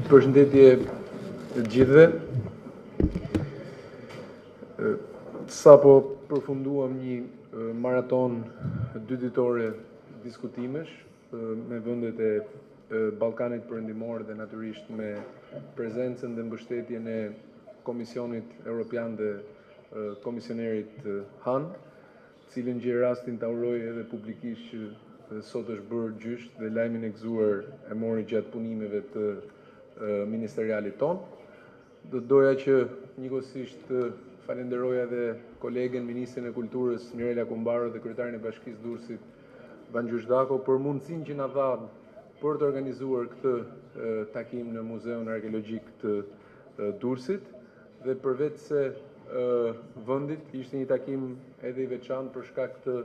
Përshëndetje të gjithëve. Sapo përfunduam një maraton 2 ditore diskutimesh me vendet e Ballkanit Perëndimor dhe natyrisht me prezencën dhe mbështetjen e Komisionit Evropian dhe Komisionerit Hahn, cilin gjej rastin ta uroj edhe publikisht që sot është bërë gjysht dhe lajmin e gëzuar e mori gjatë punimeve të ministerialit ton. Doja që njëkohësisht falenderoja edhe kolegen Ministrin e Kulturës Mirela Kumbaro dhe kryetarin e Bashkisë Durrësit Ban Gjushdako për mundësinë që na dha për të organizuar këtë takim në Muzeun Arkeologjik të Durrësit dhe përveç se vendit ishte një takim edhe i veçantë për shkak të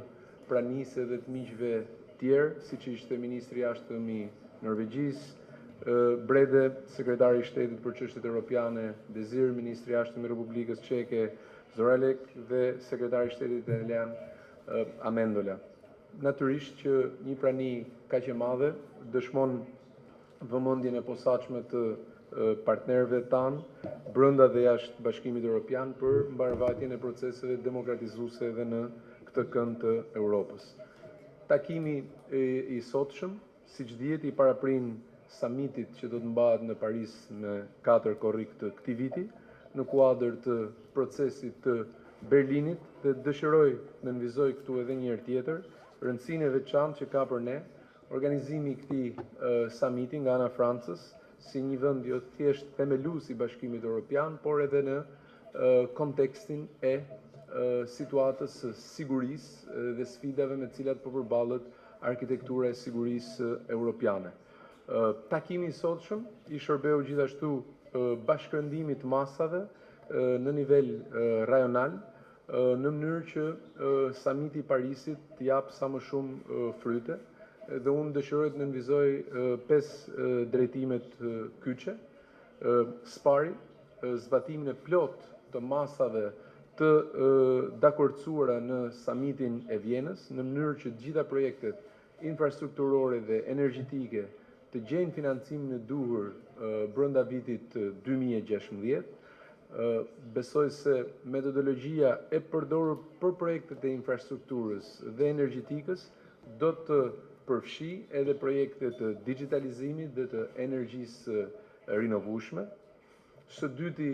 pranisë edhe të miqve tjerë, siç ishte Ministri i Jashtëm i Norvegjisë, Brede, sekretari i shtetit për çështjet europiane Dezir, ministri i jashtëm i Republikës Çeke Zoralek dhe sekretari i shtetit italian Amendola. Natyrisht që një prani kaq e madhe dëshmon vëmendjen e posaçme të partnerëve tanë brenda dhe jashtë Bashkimit Evropian për mbarvajtjen e proceseve demokratizuese edhe në këtë kënd të Europës. Takimi i sotshëm, siç dihet, i paraprin summitit që do të mbahet në Paris në 4 korrik të këtij viti, në kuadër të procesit të Berlinit dhe dëshiroj të nënvizoj këtu edhe një herë tjetër rëndësinë e veçantë që ka për ne organizimi i këtij summiti nga ana Francës si një vend jo thjesht themelues i Bashkimit Evropian, por edhe në kontekstin e situatës së sigurisë dhe sfidave me të cilat po përballet arkitektura e sigurisë europiane. Takimi i sotshëm i shërbeu gjithashtu bashkërëndimit masave në nivel rajonal, në mënyrë që samiti i Parisit të jap sa më shumë fryte dhe unë dëshiroj të nënvizoj 5 drejtimet kyçe. Spari, zbatimin e plot të masave të dakordsuara në samitin e Vjenës, në mënyrë që të gjitha projektet infrastrukturore dhe energjetike të gjejnë financimin e duhur brenda vitit 2016. Besoj se metodologjia e përdorur për projektet e infrastrukturës dhe energjetikës do të përfshi edhe projekte të digitalizimit dhe të energjisë rinovueshme. Së dyti,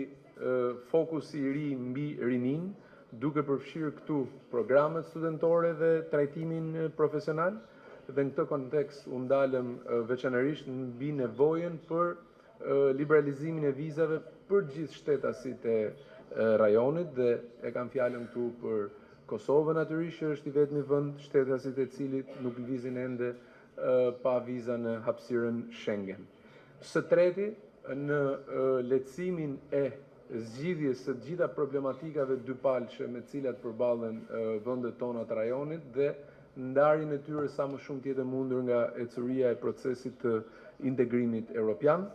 fokusi i ri mbi rinin, duke përfshirë këtu programet studentore dhe trajtimin profesional. Dhe në këtë kontekst u ndalëm veçanërisht mbi nevojën për liberalizimin e vizave për gjithë shtetasit e rajonit dhe e kam fjalën këtu për Kosovën natyrisht, që është i vetmi vend shtetasit e cilit nuk lëvizin ende pa viza në hapësirën Schengen. Së treti, në lehtësimin e zgjidhjes së gjitha problematikave dypalëshe me cilat përballen vendet tona të rajonit dhe ndarjen e tyre sa më shumë tjetë mundur nga ecuria e procesit të integrimit europian.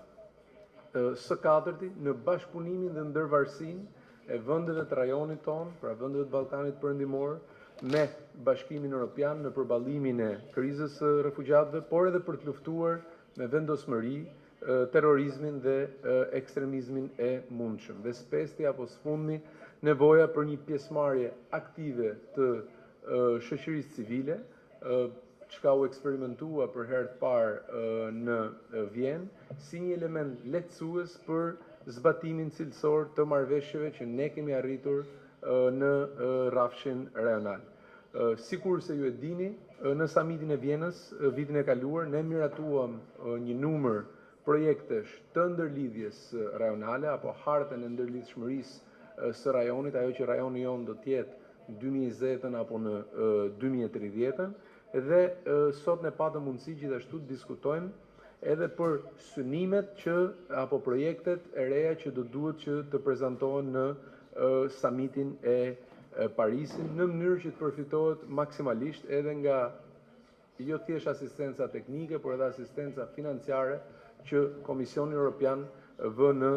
Së katërti, në bashkëpunimin dhe ndërvarësinë e vendeve të rajonit tonë, pra vendeve të Ballkanit Perëndimor, me Bashkimin Evropian në përballimin e krizës së refugjatëve, por edhe për të luftuar me vendosmëri terrorizmin dhe ekstremizmin e mundshëm. Dhe spesti apo sfundmi, nevoja për një pjesëmarrje aktive të shoqërisë civile, çka u eksperimentua për herë të parë në Vjenë, si një element lehtësues për zbatimin cilësor të marrëveshjeve që ne kemi arritur në rrafshin rajonal. Sikur se ju e dini, në samitin e Vjenës vitin e kaluar ne miratuam një numër projektesh të ndërlidhjes rajonale apo hartën e ndërlidhshmërisë së rajonit, ajo që rajoni jon do të jetë 2020 apo në 2030 dhe sot ne patëm mundësi gjithashtu të diskutojmë edhe për synimet që apo projektet e reja që do duhet që të prezantohen në samitin e Parisit në mënyrë që të përfitohet maksimalisht edhe nga jo thjesht asistenca teknike, por edhe asistenca financiare që Komisioni Evropian vë në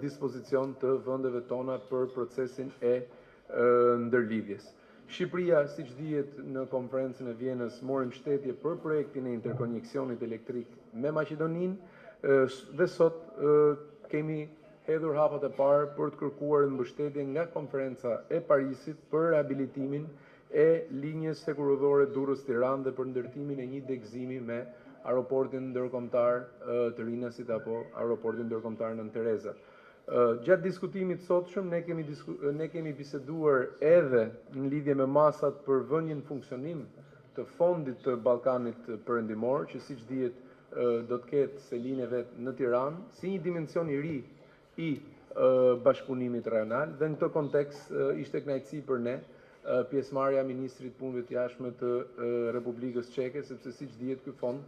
dispozicion të vendeve tona për procesin e ndërlidhjes. Shqipëria, siç dihet, në konferencën e Vjenës mori mbështetje për projektin e interkoneksionit elektrik me Maqedoninë dhe sot kemi hedhur hapat e parë për të kërkuar mbështetje nga Konferenca e Parisit për rehabilitimin e linjës hekurudhore Durrës-Tiranë dhe për ndërtimin e një degëzimi me aeroportin ndërkombëtar të Rinasit apo aeroportin ndërkombëtar Nën Tereza. Gjatë diskutimit sotshëm ne kemi biseduar edhe në lidhje me masat për vënien funksionim të fondit të Ballkanit Perëndimor, që siç dihet do të ketë selinë vet në Tiranë, si një dimension i ri i bashkëpunimit rajonal, dhe në këtë kontekst ishte kënaqësi për ne pjesëmarrja e ministrit punëve të jashtme të Republikës Çeke, sepse siç dihet ky fond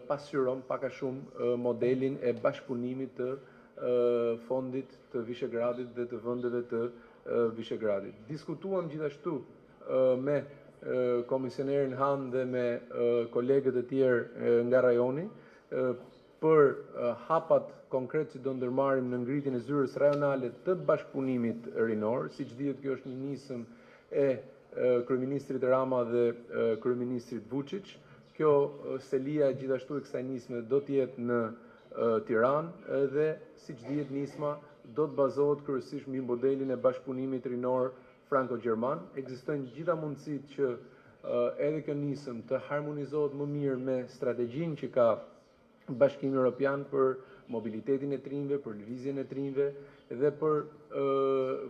pasqyron pak a shumë modelin e bashkëpunimit të fondit të Vishegradit dhe të vendeve të Vishegradit. Diskutuam gjithashtu me Komisionerin Hahn dhe me kolegët e tjerë nga rajoni për hapat konkret që do ndërmarrim në ngritjen e zyrës rajonale të bashkëpunimit rinor. Siç dihet, kjo është një nisëm e kryeministrit Rama dhe kryeministrit Vučić. Kjo selia gjithashtu e kësaj nisme do të jetë në Tiranë dhe siç dihet nisma do të bazohet kryesisht mbi modelin e bashkëpunimit rinor franko-gjerman. Ekzistojnë gjitha mundësitë që edhe kjo nisëm të harmonizohet më mirë me strategjinë që ka Bashkimi Evropian për mobilitetin e trinjve, për lëvizjen e trinjve dhe për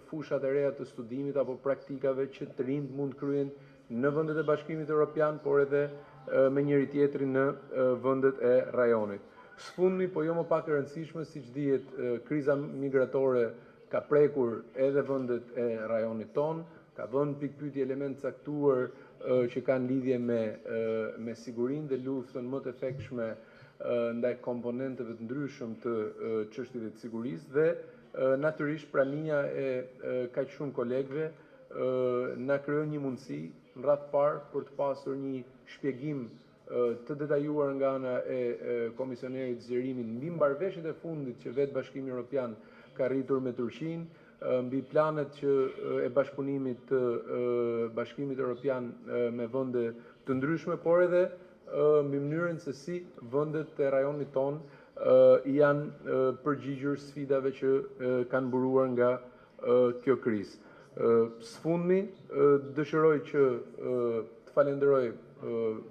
fushat e reja të studimit apo praktikave që të rinjt mund kryen në vendet e Bashkimit Evropian, por edhe me njëri tjetrin në vendet e rajonit. Sfundmi, po jo më pak e rëndësishme, siç dihet, kriza migratore ka prekur edhe vendet e rajonit ton, ka vënë pikpyetje element caktuar që kanë lidhje me sigurinë dhe luftën më të thekshme ndaj komponenteve të ndryshëm të çështjeve të sigurisë dhe natyrisht prania e kaq shumë kolegëve na krijon një mundësi në radh parë për të pasur një shpjegim të detajuar nga ana e komisionerit zgjerimin mbi mbarveshjet e fundit që vetë Bashkimi Evropian ka rritur me Turqinë, mbi planet e bashkëpunimit të Bashkimit Evropian me vende të ndryshme, por edhe mbi mënyrën se si vendet e rajonit ton janë përgjigjur sfidave që kanë buruar nga kjo krizë. Sfundmi, dëshiroj që të falenderoj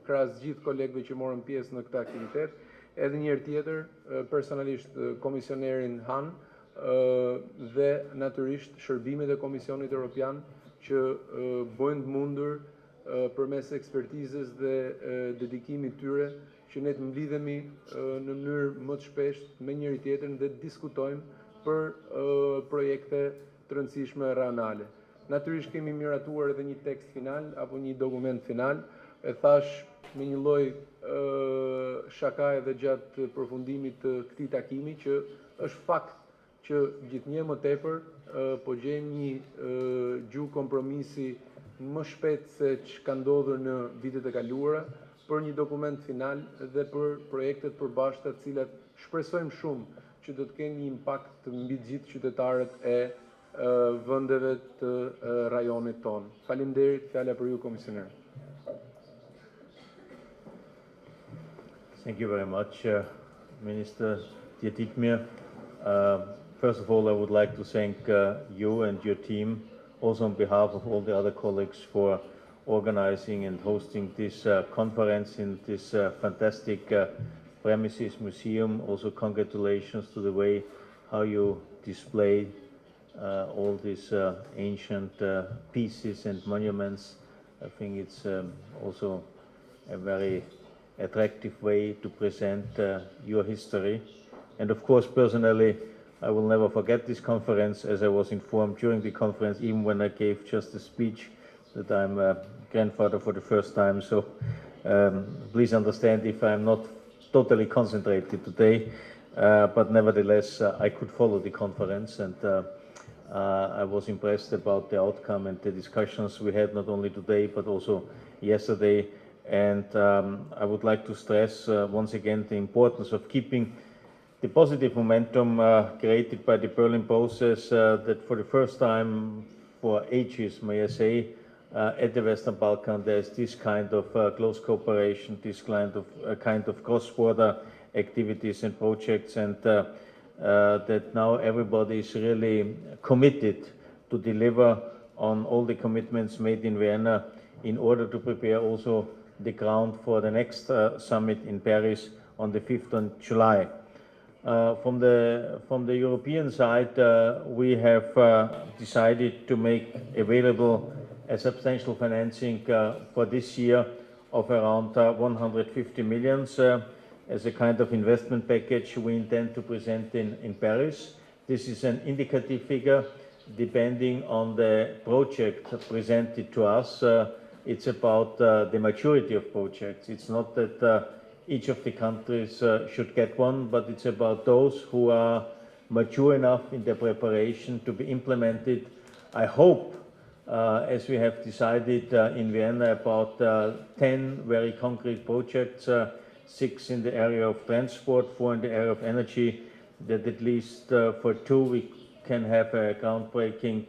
krahas gjithë kolegëve që morën pjesë në këtë aktivitet, edhe një herë tjetër personalisht Komisionerin Hahn dhe natyrisht shërbimet e Komisionit Evropian që bëjnë të mundur përmes ekspertizës dhe dedikimit tyre që ne të mblidhemi në mënyrë më të shpeshtë me njëri tjetrin dhe të diskutojmë për projekte të rëndësishme rajonale. Natyrisht kemi miratuar edhe një tekst final apo një dokument final. E thash me një lloj shakaje dhe gjatë përfundimit të këtij takimi që është fakt që gjithnjë më tepër po gjejmë një gjuhë kompromisi më shpejt se që ka ndodhur në vitet e kaluara për një dokument final dhe për projektet përbashkëta të cilat shpresojmë shumë që do të kenë një impakt mbi të gjithë qytetarët e vendeve të rajonit tonë. Faleminderit, fjala për ju, komisioner. Thank you very much, Minister Takimit. First of all, I would like to thank you and your team, also on behalf of all the other colleagues, for organizing and hosting this conference in this fantastic premises museum. Also, congratulations to the way how you display all these ancient pieces and monuments. I think it's also a very attractive way to present your history. And of course, personally, I will never forget this conference, as I was informed during the conference, even when I gave just a speech, that I'm a grandfather for the first time. So please understand if I'm not totally concentrated today, but nevertheless, I could follow the conference, and I was impressed about the outcome and the discussions we had not only today, but also yesterday. And I would like to stress once again the importance of keeping the positive momentum created by the Berlin process, that for the first time for ages, may I say, at the Western Balkan, there is this kind of close cooperation, this kind of cross-border activities and projects. And that now everybody is really committed to deliver on all the commitments made in Vienna in order to prepare also the ground for the next summit in Paris on the 5th of July. From the European side, we have decided to make available a substantial financing for this year of around 150 million as a kind of investment package we intend to present in Paris. This is an indicative figure depending on the project presented to us. It's about the maturity of projects. It's not that each of the countries should get one, but it's about those who are mature enough in their preparation to be implemented. I hope, as we have decided in Vienna, about 10 very concrete projects, 6 in the area of transport, 4 in the area of energy, that at least for 2 we can have a groundbreaking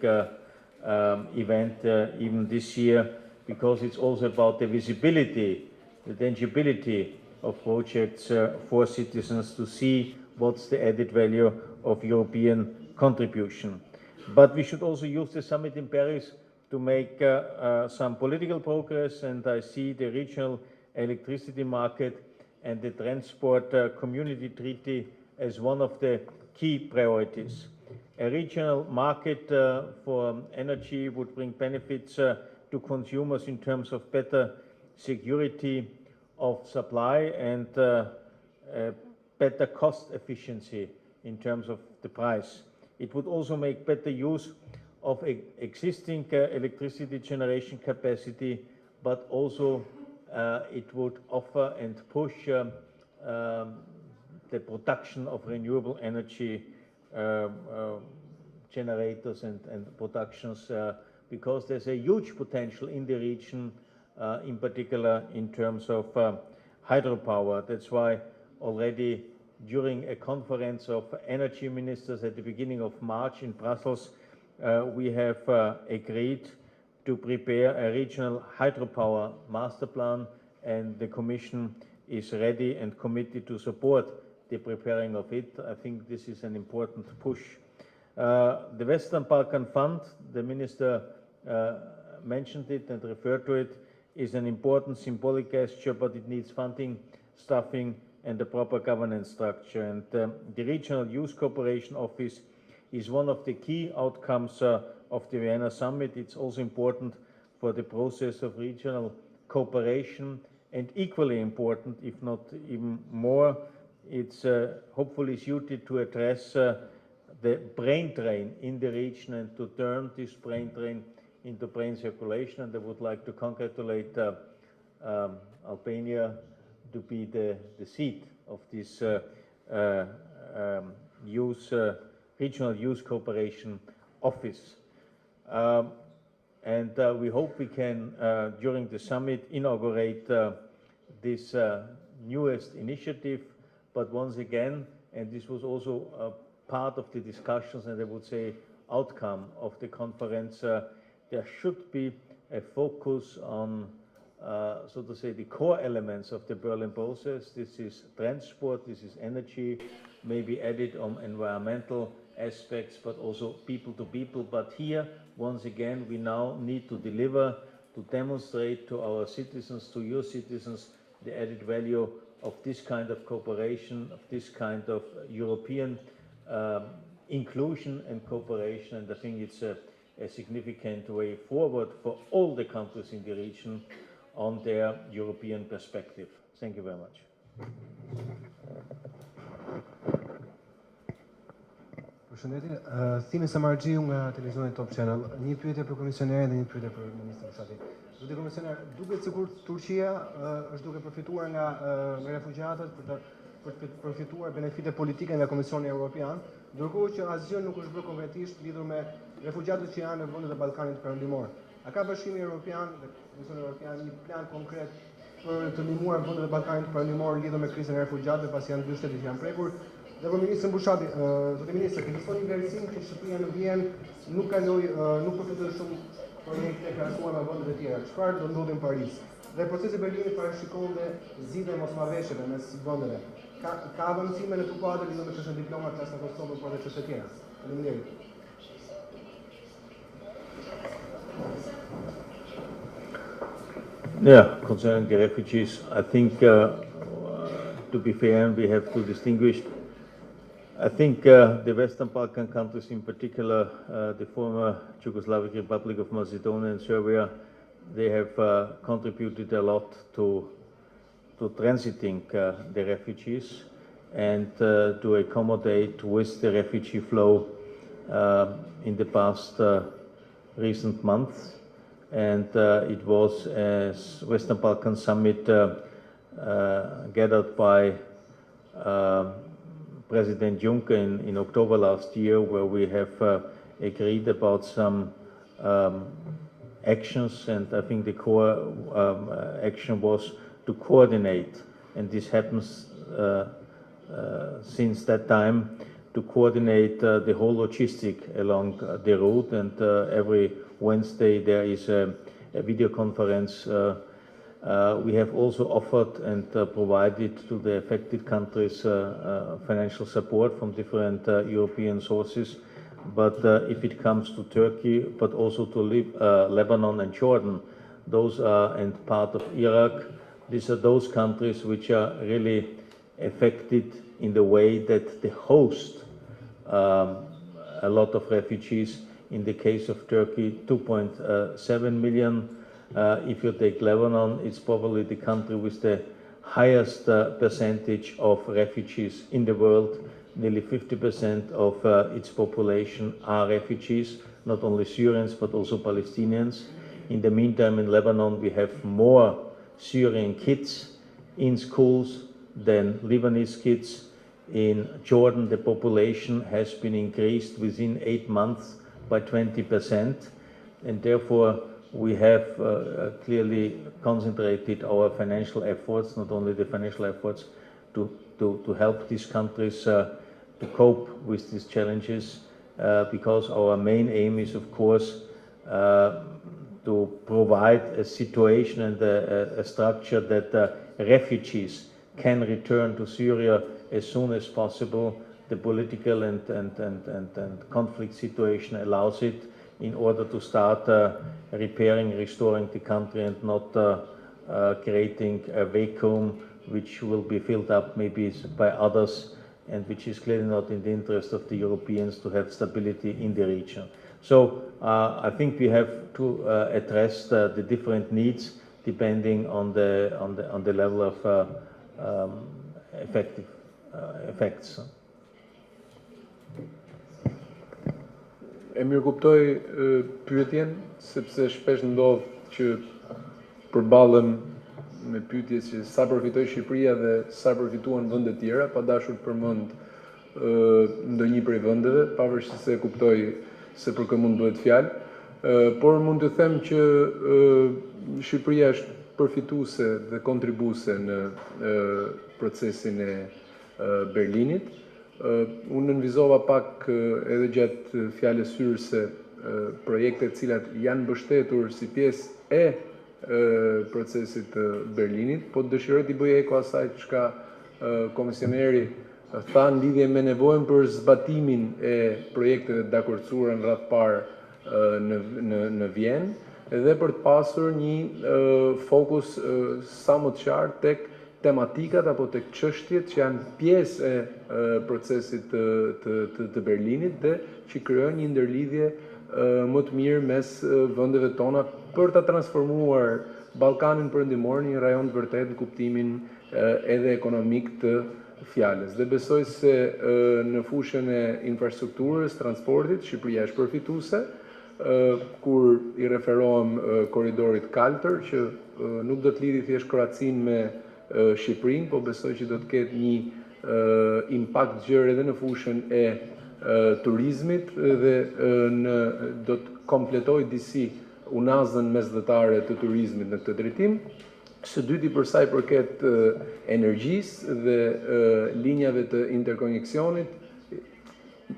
event even this year, because it's also about the visibility, the tangibility of projects for citizens to see what's the added value of European contribution. But we should also use the summit in Paris to make some political progress, and I see the regional electricity market and the transport community treaty as one of the key priorities. A regional market for energy would bring benefits to consumers in terms of better security of supply and better cost efficiency in terms of the price. It would also make better use of existing electricity generation capacity, but also it would offer and push the production of renewable energy generators and productions, because there's a huge potential in the region, in particular in terms of hydropower. That's why already during a conference of energy ministers at the beginning of March in Brussels, we have agreed to prepare a regional hydropower master plan, and the Commission is ready and committed to support the preparing of it. I think this is an important push. The Western Balkan Fund, the Minister mentioned it and referred to it, is an important symbolic gesture, but it needs funding, staffing, and a proper governance structure. And the Regional Youth Cooperation Office is one of the key outcomes of the Vienna Summit. It's also important for the process of regional cooperation, and equally important, if not even more, it's hopefully suited to address the brain drain in the region and to turn this brain drain into brain circulation. And I would like to congratulate Albania to be the seat of this Regional Youth Cooperation Office. And we hope we can, during the summit, inaugurate this newest initiative. But once again, and this was also part of the discussions, and I would say outcome of the conference, there should be a focus on, so to say, the core elements of the Berlin process. This is transport, this is energy, maybe added on environmental aspects, but also people to people. But here, once again, we now need to deliver, to demonstrate to our citizens, to your citizens, the added value of this kind of cooperation, of this kind of European inclusion and cooperation. And I think it's a significant way forward for all the countries in the region on their European perspective. Thank you very much. Përshëndetje, Thimi Samargjiu nga televizioni Top Channel. Një pyetje për komisionerin dhe një pyetje për ministrin Bushati. Zoti komisioner, duket sikur Turqia është duke përfituar nga refugjatët për të përfituar benefite politike nga Komisioni Evropian, ndërkohë që asgjë nuk është bërë konkretisht lidhur me refugjatët që janë në vendet e Ballkanit Perëndimor. A ka Bashkimi Evropian dhe Komisioni Evropian një plan konkret për të ndihmuar vendet e Ballkanit Perëndimor lidhur me krizën e refugjatëve, pasi janë dy shtete që janë prekur? Dhe për ministrin Bushati, zoti ministër, ekziston një vlerësim që shtëpia në Vjenë nuk përfitoi shumë projekte krahasuar me vendet e tjera. Çfarë do ndodhi në Paris? Dhe procesi i Berlinit parashikon dhe zgjidhjen e mosmarrëveshjeve mes vendeve. Ka avancime në këtë kuadër lidhur me çështën diplomat as në Kosovë por edhe çështje tjera. Faleminderit. Yeah, concerning the refugees, I think to be fair, we have to distinguish. I think the Western Balkan countries, in particular the former Yugoslavic Republic of Macedonia and Serbia, they have contributed a lot to transiting the refugees and to accommodate with the refugee flow in the past recent months. And it was a Western Balkan summit gathered by President Juncker in October last year, where we have agreed about some actions, and I think the core action was to coordinate, and this happens since that time, to coordinate the whole logistic along the route, and every Wednesday there is a video conference. We have also offered and provided to the affected countries financial support from different European sources. But if it comes to Turkey, but also to Lebanon and Jordan, those are, and part of Iraq, these are those countries which are really affected in the way that they host a lot of refugees. In the case of Turkey, 2.7 million. If you take Lebanon, it's probably the country with the highest percentage of refugees in the world. Nearly 50% of its population are refugees, not only Syrians but also Palestinians. In the meantime, in Lebanon, we have more Syrian kids in schools than Lebanese kids. In Jordan, the population has been increased within 8 months by 20%, and therefore we have clearly concentrated our financial efforts, not only the financial efforts, to help these countries to cope with these challenges, because our main aim is, of course, to provide a situation and a structure that refugees can return to Syria as soon as possible. The political and conflict situation allows it, in order to start repairing, restoring the country, and not creating a vacuum which will be filled up maybe by others, and which is clearly not in the interest of the Europeans to have stability in the region. So I think we have to address the different needs depending on the level of effects. E mirë kuptoj pyetjen, sepse shpesh ndodh që përballen me pyetje që sa përfitoi Shqipëria dhe sa përfituan vende tjera, pa dashur të përmend ndonjë prej vendeve, pavarësisht se e kuptoj se për kë mund duhet fjalë, por mund të them që Shqipëria është përfituese dhe kontribuese në procesin e Berlinit. Unë nënvizova pak edhe gjatë fjalës syrë se projektet cilat janë mbështetur si pjesë e procesit të Berlinit, po dëshiroj t'i bëj eko asaj çka komisioneri tha në lidhje me nevojën për zbatimin e projekteve të dakordsuara në radhë parë në Vjenë, edhe për të pasur një fokus sa më të qartë tek tematikat apo tek çështjet që janë pjesë e procesit të Berlinit dhe që krijojnë një ndërlidhje më të mirë mes vendeve tona për ta transformuar Ballkanin Perëndimor në një rajon të vërtet në kuptimin edhe ekonomik të fjalës. Dhe besoj se në fushën e infrastrukturës, transportit, Shqipëria është përfituese, kur i referohem korridorit kaltër, që nuk do të lidhi thjesht Kroacinë me Shqipërinë, po besoj që do të ketë një impakt gjerë edhe në fushën e turizmit dhe do të kompletoj disi unazën mesdhetare të turizmit në këtë drejtim. Së dyti, për sa i përket energjisë dhe linjave të interkoneksionit,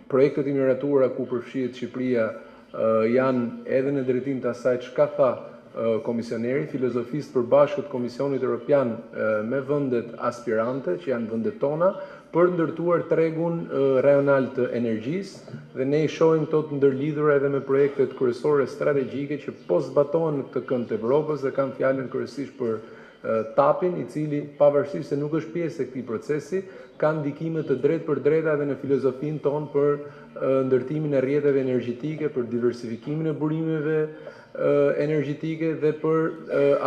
projektet e miratuara ku përfshihet Shqipëria janë edhe në drejtim të asaj çka tha komisioneri, filozofisë përbashkët Komisionit Evropian me vendet aspirante, që janë vendet tona, për ndërtuar tregun rajonal të energjisë, dhe ne I shohim këto të ndërlidhura edhe me projektet kryesore strategjike që po zbatohen në këtë kënd të Evropës dhe kam fjalën kryesisht për TAP-in, I cili pavarësisht se nuk është pjesë e këtij procesi, ka ndikime të drejtë për drejta edhe në filozofinë tonë për ndërtimin e rrjeteve energjetike, për diversifikimin e burimeve energjetike dhe për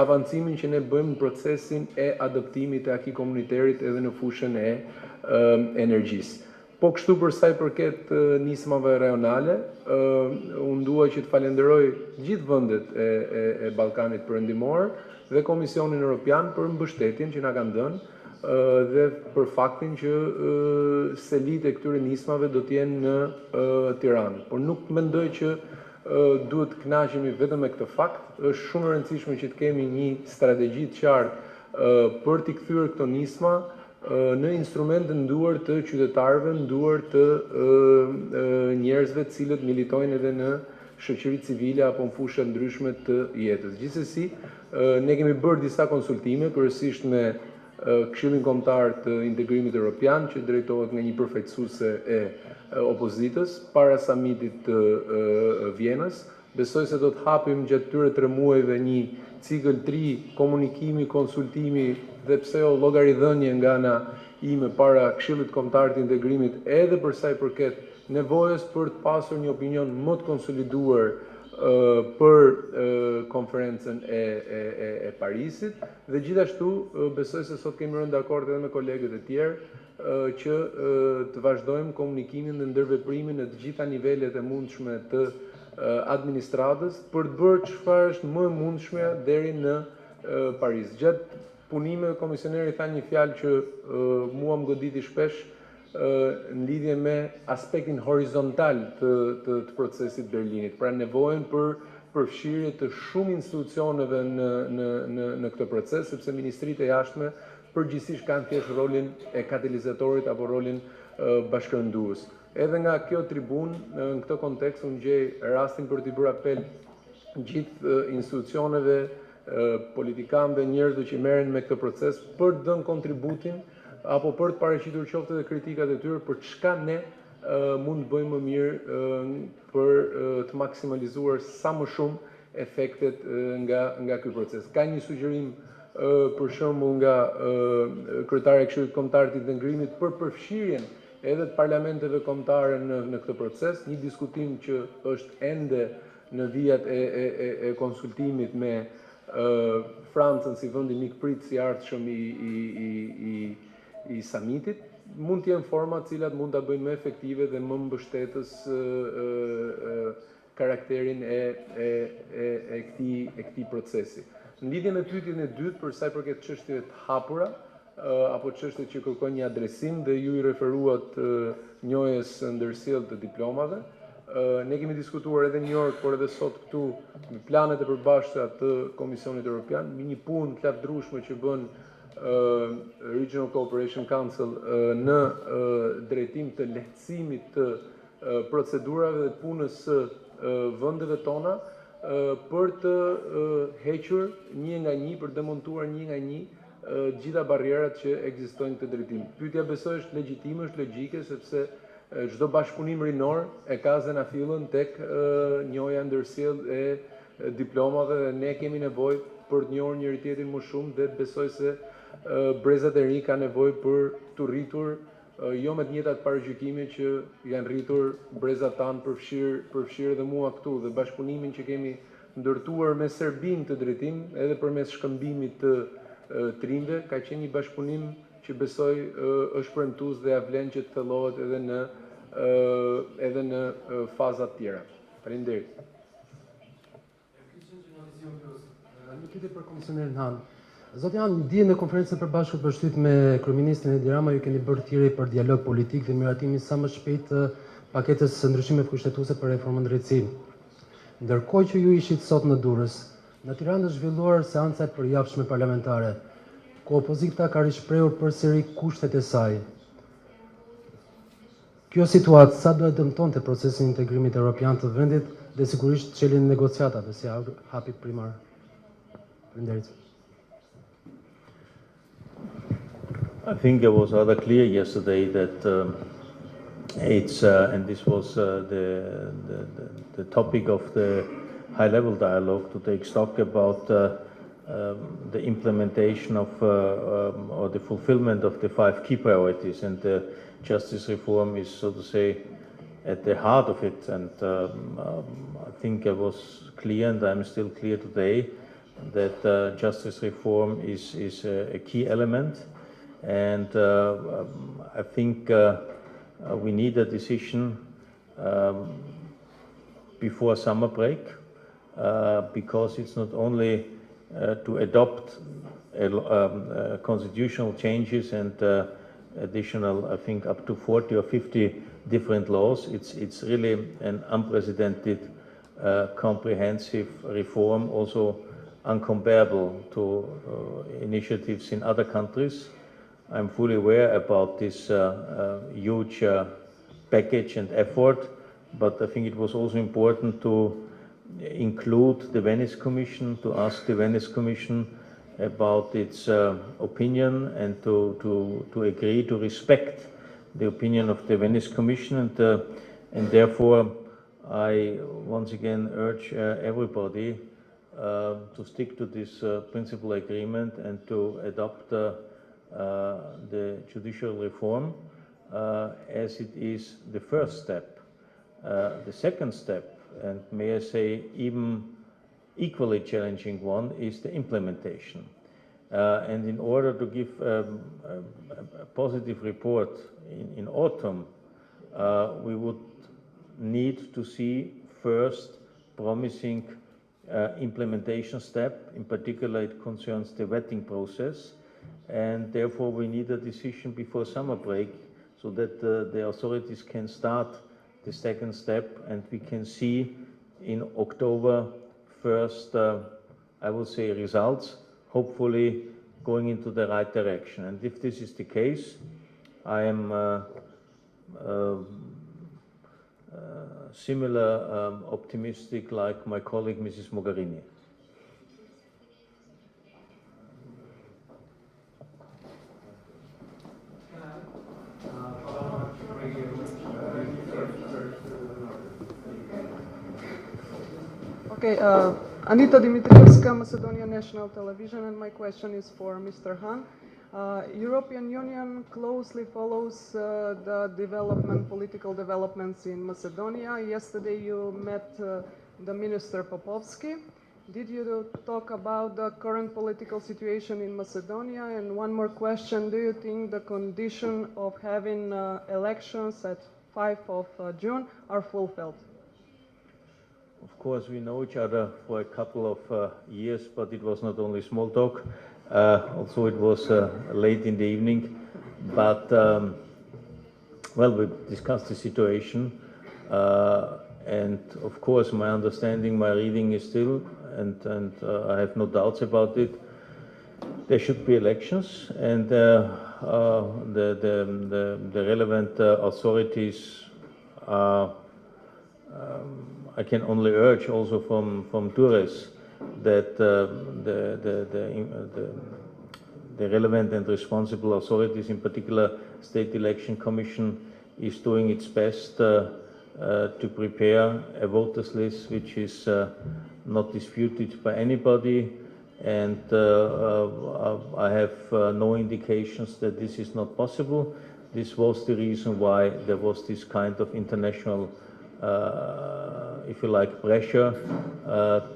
avancimin që ne bëjmë në procesin e adoptimit të akij komunitarit edhe në fushën e energjisë. Po kështu për sa I përket nismave rajonale, unë dua që të falenderoj gjithë vendet e Ballkanit Perëndimor dhe Komisionin Evropian për mbështetjen që na kanë dhënë dhe për faktin që selitë e këtyre nismave do të jenë në Tiranë. Por nuk mendoj që duhet të kënaqemi vetëm me këtë fakt, është shumë e rëndësishme që të kemi një strategji të qartë për t'i kthyer këto nisma në instrumente në duar të qytetarëve, në duar të njerëzve të cilët militojnë edhe në shoqëri civile apo në fusha ndryshme të jetës. Gjithsesi, ne kemi bërë disa konsultime, kryesisht me Këshillin Kombëtar të Integrimit Evropian, që drejtohet nga një përfaqësuese e opozitës para samitit të Vjenës. Besoj se do të hapim gjatë këtyre 3 muajve një cikël 3 komunikimi, konsultimi dhe pse jo llogaridhënie nga ana ime para Këshillit Kombëtar të Integrimit edhe për sa I përket nevojës për të pasur një opinion më të konsoliduar për konferencën e Parisit dhe gjithashtu besoj se sot kemi rënë dakord edhe me kolegët e tjerë që të vazhdojmë komunikimin dhe ndërveprimin në të gjitha nivelet e mundshme të administratës për të bërë çfarë është më e mundshme deri në Paris. Gjatë punimeve komisioneri tha një fjalë që mua më goditi shpesh në lidhje me aspektin horizontal të procesit Berlinit, pra nevojën për përfshirje të shumë institucioneve në këtë proces, sepse ministritë e jashtme përgjithsisht kanë thjesht rolin e katalizatorit apo rolin bashkërëndues. Edhe nga kjo tribunë, në këtë kontekst, unë gjej rastin për t'i bërë apel gjithë institucioneve, politikanëve, njerëzve që merren me këtë proces për të dhënë kontributin apo për të paraqitur qoftë edhe kritikat e tyre për çka ne mund të bëjmë më mirë për të maksimalizuar sa më shumë efektet nga ky proces. Ka një sugjerim për shembull nga kryetari I Këshillit Kombëtar të Integrimit për përfshirjen edhe të parlamenteve kombëtare në këtë proces, një diskutim që është ende në vijat e konsultimit me Francën si vendin mikprit si ardhshëm I samitit, mund të jenë forma të cilat mund ta bëjnë më efektive dhe më mbështetës karakterin e këtij procesi. Në lidhje me pyetjen e dytë për sa I përket çështjeve të hapura apo çështjet që kërkojnë një adresim dhe ju I referuat njohjes ndërsjellë të diplomave, ne kemi diskutuar edhe në New York, por edhe sot këtu me planet e përbashkëta të Komisionit Evropian, me një punë të lavdërueshme që bën Regional Cooperation Council në drejtim të lehtësimit të procedurave dhe punës së vendeve tona për të hequr një nga një, për demontuar një nga një gjitha barrierat që ekzistojnë këtë drejtim. Pyetja besoj është legjitime, është logjike, sepse çdo bashkëpunim rinor e ka zenafillën tek njohja ndërsjellë e diplomave dhe ne kemi nevojë për të njohur njëri tjetrin më shumë dhe besoj se brezat e ri ka nevojë për të rritur jo me të njëjtat paragjykime që janë rritur brezat tanë përfshirë edhe mua këtu dhe bashkëpunimin që kemi ndërtuar me Serbinë të drejtim edhe përmes shkëmbimit të trimve ka qenë një bashkëpunim që besoj është premtues dhe ja vlen që të thellohet edhe në faza të tjera. Faleminderit. Një pyetje për Komisionerin Hahn. Zoti Hahn, dje në konferencën e përbashkët për shtyp me kryeministrin Edi Rama ju keni bërë thirrje për dialog politik dhe miratimin sa më shpejt të paketës së ndryshimeve kushtetuese për reformën drejtësi. Ndërkohë që ju ishit sot në Durrës, në Tiranë është zhvilluar seanca e përjapshme parlamentare, ku opozita ka rishprehur përsëri kushtet e saj. Kjo situatë sa do e dëmtonte procesin e integrimit evropian të vendit dhe sigurisht çeljen e negociatave si hapi primar. Faleminderit. I think it was rather clear yesterday that it's, and this was the topic of the high-level dialogue, to take stock about the implementation of or the fulfillment of the 5 key priorities, and the justice reform is, so to say, at the heart of it. And I think I was clear, and I'm still clear today, that justice reform is a key element. And I think we need a decision before summer break, because it's not only to adopt constitutional changes and additional, I think, up to 40 or 50 different laws. It's really an unprecedented, comprehensive reform, also uncomparable to initiatives in other countries. I'm fully aware about this huge package and effort, but I think it was also important to include the Venice Commission, to ask the Venice Commission about its opinion, and to agree to respect the opinion of the Venice Commission. And therefore I once again urge everybody to stick to this principal agreement and to adopt the judicial reform as it is the first step. The second step, and may I say even equally challenging one, is the implementation. And in order to give a positive report in autumn, we would need to see first promising implementation step. In particular, it concerns the vetting process, and therefore we need a decision before summer break, so that the authorities can start the second step, and we can see in October first, I will say, results, hopefully going into the right direction. And if this is the case, I am similar optimistic like my colleague Mrs. Mogherini. Okay, Anita Dimitrievska, Macedonia National Television, and my question is for Mr. Hahn. European Union closely follows the political developments in Macedonia. Yesterday you met the Minister Popovsky. Did you talk about the current political situation in Macedonia? And one more question, do you think the condition of having elections at 5 of June are fulfilled? Of course, we know each other for a couple of years, but it was not only small talk. Also, it was late in the evening. But, well, we discussed the situation. And, of course, my understanding, my reading is still, and I have no doubts about it, there should be elections. And the relevant authorities are I can only urge also from Durrës that the relevant and responsible authorities, in particular State Election Commission, is doing its best to prepare a voters list which is not disputed by anybody. And I have no indications that this is not possible. This was the reason why there was this kind of international if you like, pressure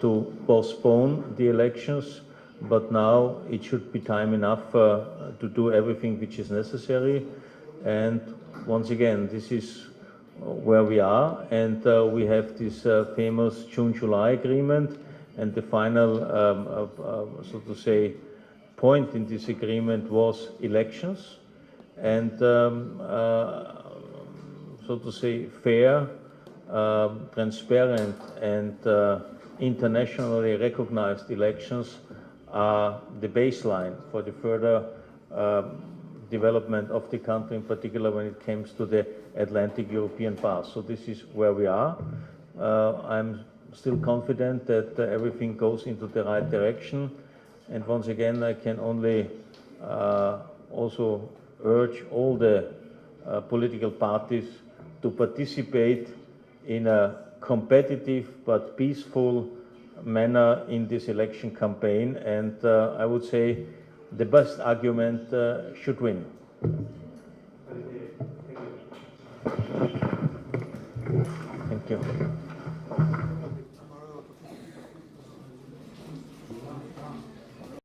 to postpone the elections, but now it should be time enough to do everything which is necessary. And once again, this is where we are, and we have this famous June-July agreement, and the final, so to say, point in this agreement was elections, and so to say, fair, transparent and internationally recognized elections are the baseline for the further development of the country, in particular when it comes to the Atlantic European path. So this is where we are. I'm still confident that everything goes into the right direction. And once again, I can only also urge all the political parties to participate in a competitive but peaceful manner in this election campaign, and I would say the best argument should win. Thank you.